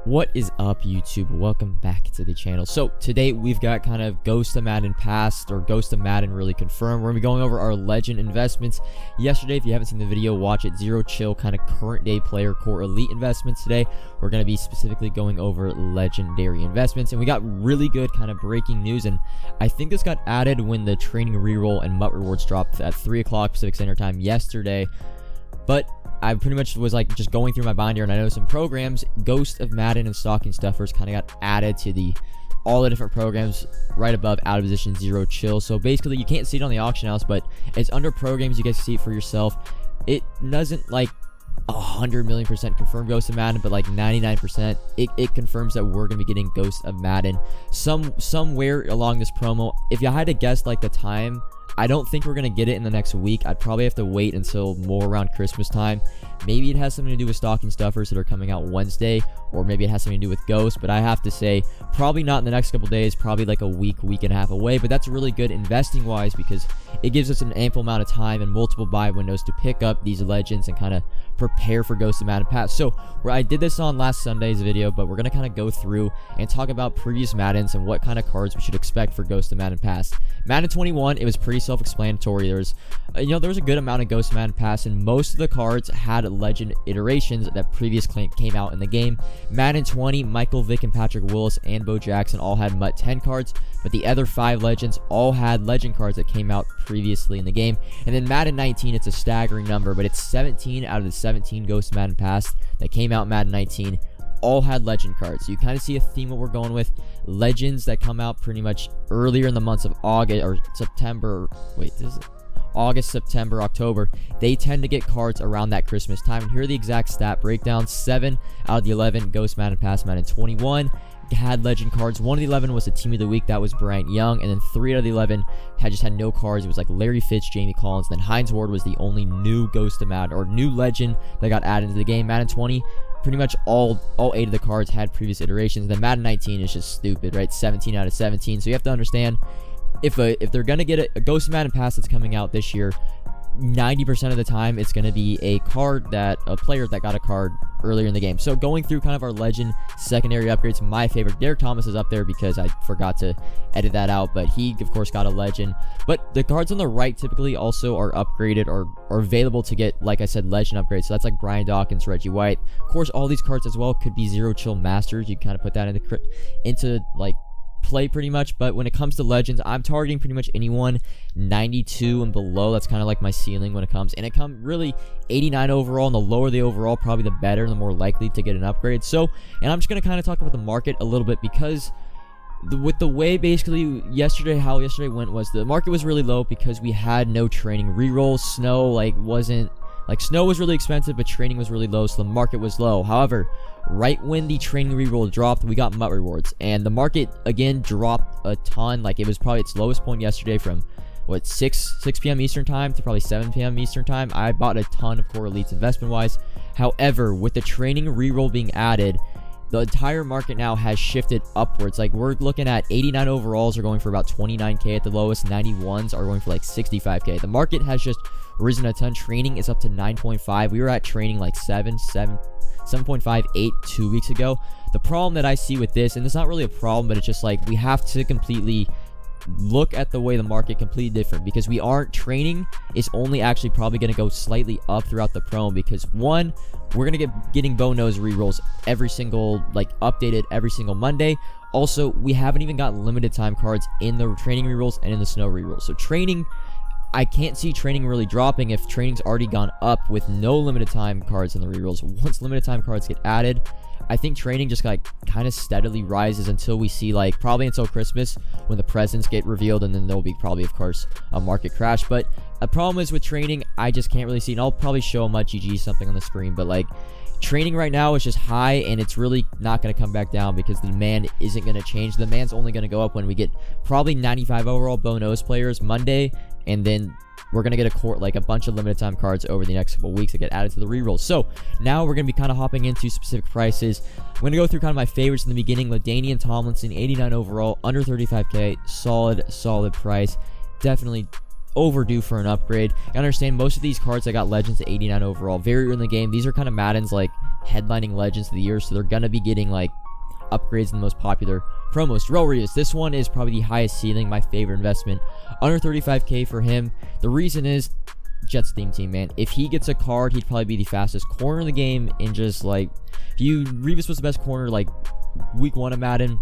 What is up, YouTube? Welcome back to the channel. So today we've got kind of Ghost of Madden Past or Ghost of Madden really confirmed. We're gonna be going over our legend investments. Yesterday, if you haven't seen the video, watch it. Zero chill kind of current day player core elite investments. Today we're gonna be specifically going over legendary investments, and we got really good kind of breaking news. And I think this got added when the training reroll and MUT rewards dropped at 3 o'clock Pacific Standard Time yesterday. But I pretty much was like just going through my binder, and I know some programs, Ghost of Madden and Stocking Stuffers, kind of got added to all the different programs right above out of position zero chill. So basically, you can't see it on the auction house, but it's under programs. You guys can see it for yourself. It doesn't like 100,000,000% confirm Ghost of Madden, but like 99%, it confirms that we're gonna be getting Ghost of Madden somewhere along this promo. If you had to guess like the time, I don't think we're going to get it in the next week. I'd probably have to wait until more around Christmas time. Maybe it has something to do with Stocking Stuffers that are coming out Wednesday, or maybe it has something to do with Ghost, but I have to say probably not in the next couple days, probably like a week and a half away. But that's really good investing wise because it gives us an ample amount of time and multiple buy windows to pick up these legends and kind of prepare for Ghost of Madden Past. So I did this on last Sunday's video, but we're going to kind of go through and talk about previous Maddens and what kind of cards we should expect for Ghost of Madden Past. Madden 21, it was pretty self-explanatory. There was a good amount of Ghost of Madden Past, and most of the cards had legend iterations that previously came out in the game. Madden 20, Michael Vick and Patrick Willis and Bo Jackson all had MUT 10 cards, but the other 5 legends all had legend cards that came out previously in the game. And then Madden 19, it's a staggering number, but it's 17 out of the 17 Ghost of Madden Past that came out in Madden 19 all had legend cards. So you kind of see a theme what we're going with. Legends that come out pretty much earlier in the months of August or September. Wait, this is August, September, October. They tend to get cards around that Christmas time. And here are the exact stat breakdown. 7 out of the 11 Ghost Madden Past. Madden 21 had legend cards. 1 of the 11 was the team of the week. That was Bryant Young. And then 3 out of the 11 had no cards. It was like Larry Fitz, Jamie Collins. Then Hines Ward was the only new Ghost of Madden or new legend that got added into the game. Madden 20, pretty much all 8 of the cards had previous iterations. Then Madden 19 is just stupid, right? 17 out of 17. So you have to understand, if they're gonna get a Ghost of Madden Pass that's coming out this year, 90% of the time it's going to be a player that got a card earlier in the game. So going through kind of our legend secondary upgrades, my favorite, Derek Thomas, is up there because I forgot to edit that out, but he of course got a legend. But the cards on the right typically also are upgraded or are available to get, like I said, legend upgrades. So that's like Brian Dawkins, Reggie White. Of course, all these cards as well could be zero chill masters. You kind of put that into like play pretty much. But when it comes to legends, I'm targeting pretty much anyone 92 and below. That's kind of like my ceiling when it comes, and it comes really 89 overall, and the lower the overall, probably the better, the more likely to get an upgrade. So, and I'm just going to kind of talk about the market a little bit, because with the way basically how yesterday went was the market was really low because we had no training rerolls. Snow was really expensive, but training was really low, so the market was low. However, right when the training reroll dropped, we got MUT rewards, and the market again dropped a ton. Like, it was probably its lowest point yesterday from 6 p.m. Eastern time to probably 7 p.m. Eastern time. I bought a ton of core elites investment wise. However, with the training reroll being added, the entire market now has shifted upwards. Like, we're looking at 89 overalls are going for about 29k at the lowest. 91s are going for like 65k. The market has just risen a ton. Training is up to 9.5. We were at training like 7.58 2 weeks ago. The problem that I see with this, and it's not really a problem, but it's just like we have to completely look at the way the market completely different, because we aren't training is only actually probably going to go slightly up throughout the promo, because one, we're going to getting bow nose rerolls every single, updated every single Monday. Also, we haven't even got limited time cards in the training rerolls and in the snow rerolls. So training, I can't see training really dropping if training's already gone up with no limited time cards in the rerolls. Once limited time cards get added, I think training just kind of steadily rises until we see probably until Christmas, when the presents get revealed, and then there'll be probably of course a market crash. But a problem is with training, I just can't really see, and I'll probably show a MUT GG something on the screen, but training right now is just high, and it's really not going to come back down because the demand isn't going to change. The demand's only going to go up when we get probably 95 overall bow nose players Monday, and then we're going to get a bunch of limited time cards over the next couple weeks that get added to the rerolls. So now we're going to be kind of hopping into specific prices. I'm going to go through kind of my favorites in the beginning. LaDainian Tomlinson, 89 overall, under 35k, solid price. Definitely overdue for an upgrade. I understand most of these cards I got legends at 89 overall very early in the game. These are kind of Maddens headlining Legends of the Year, so they're gonna be getting like upgrades in the most popular promos. Reroll Reeves, this one is probably the highest ceiling, my favorite investment. Under 35k for him. The reason is Jets theme team, man. If he gets a card, he'd probably be the fastest corner in the game. And just like, Reeves was the best corner like week 1 of Madden.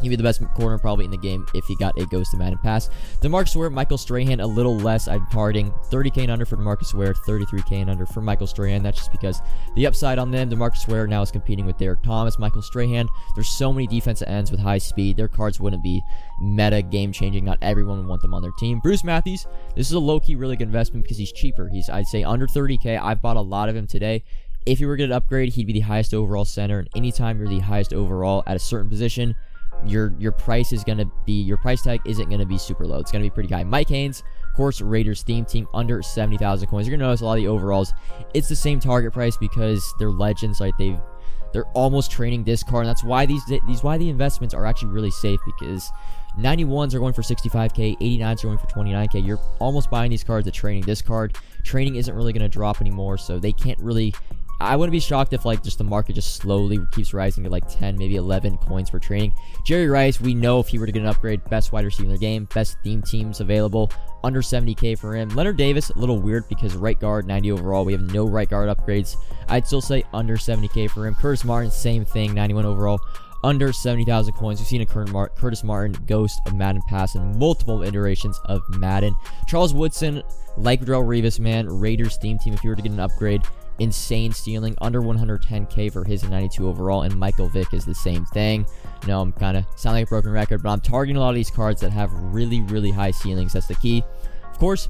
He'd be the best corner probably in the game if he got a Ghost of Madden pass. DeMarcus Ware, Michael Strahan, a little less. I'm parting 30k and under for DeMarcus Ware, 33k and under for Michael Strahan. That's just because the upside on them. DeMarcus Ware now is competing with Derek Thomas, Michael Strahan. There's so many defensive ends with high speed. Their cards wouldn't be meta game changing. Not everyone would want them on their team. Bruce Matthews, this is a low-key really good investment because he's cheaper. He's, I'd say, under 30k. I've bought a lot of him today. If you were going to upgrade, he'd be the highest overall center. And anytime you're the highest overall at a certain position, your price is gonna be, your price tag isn't gonna be super low. It's gonna be pretty high. Mike Haynes, of course, Raiders theme team, under 70,000 coins. You're gonna notice a lot of the overalls, it's the same target price because they're legends. Like they're almost training this card, and that's why why the investments are actually really safe, because 91s are going for 65k, 89s are going for 29k. You're almost buying these cards at training. This card, training isn't really gonna drop anymore, so they can't really. I wouldn't be shocked if like just the market just slowly keeps rising to like 10, maybe 11 coins per training. Jerry Rice, we know if he were to get an upgrade, best wide receiver in the game, best theme teams available, under 70k for him. Leonard Davis, a little weird because right guard, 90 overall. We have no right guard upgrades. I'd still say under 70k for him. Curtis Martin, same thing, 91 overall, under 70,000 coins. We've seen a Curtis Martin Ghost of Madden pass in multiple iterations of Madden. Charles Woodson, like Reroll Reeves, man, Raiders theme team, if you were to get an upgrade, insane stealing, under 110k for his 92 overall. And Michael Vick is the same thing. No, I'm kind of sound like a broken record, but I'm targeting a lot of these cards that have really, really high ceilings. That's the key. Of course,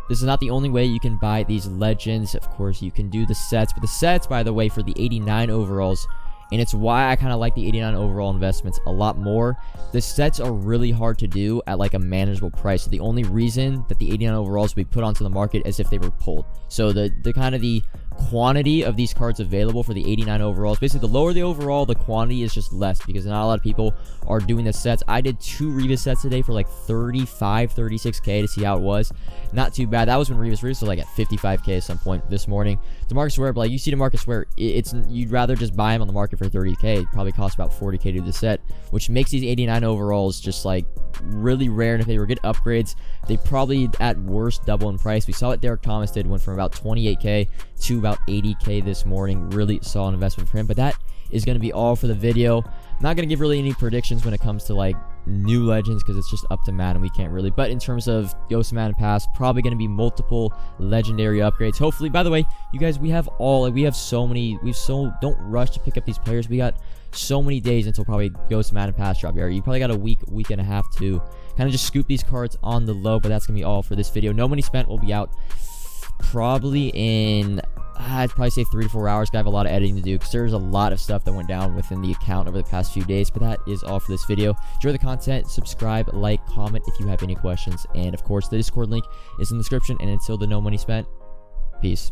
this is not the only way you can buy these legends. Of course, you can do the sets, but the sets, by the way, for the 89 overalls, and it's why I kind of like the 89 overall investments a lot more. The sets are really hard to do at like a manageable price. So the only reason that the 89 overalls will be put onto the market is if they were pulled. So the kind of the quantity of these cards available for the 89 overalls, basically the lower the overall, the quantity is just less because not a lot of people are doing the sets. I did 2 Revis sets today for like 35, 36k to see how it was. Not too bad. That was when Revis was like at 55k at some point this morning. DeMarcus Ware, but like you see DeMarcus Ware, it's you'd rather just buy him on the market for 30k. It probably costs about 40k to do the set, which makes these 89 overalls just like really rare. And if they were good upgrades, they probably at worst double in price. We saw what Derek Thomas did, went from about 28k to about 80k this morning. Really solid investment for him. But that is going to be all for the video. I'm not going to give really any predictions when it comes to like new legends because it's just up to Madden. We can't really. But in terms of Ghost of Madden Pass, probably going to be multiple legendary upgrades. Hopefully, by the way, you guys, we have so many. Don't rush to pick up these players. We got so many days until probably Ghost of Madden Pass drop here. You probably got a week and a half to kind of just scoop these cards on the low. But that's going to be all for this video. No Money Spent will be out probably in I'd probably say 3 to 4 hours. I have a lot of editing to do because there's a lot of stuff that went down within the account over the past few days. But that is all for this video. Enjoy the content, subscribe, like, comment if you have any questions, and of course the Discord link is in the description. And until the No Money Spent, peace.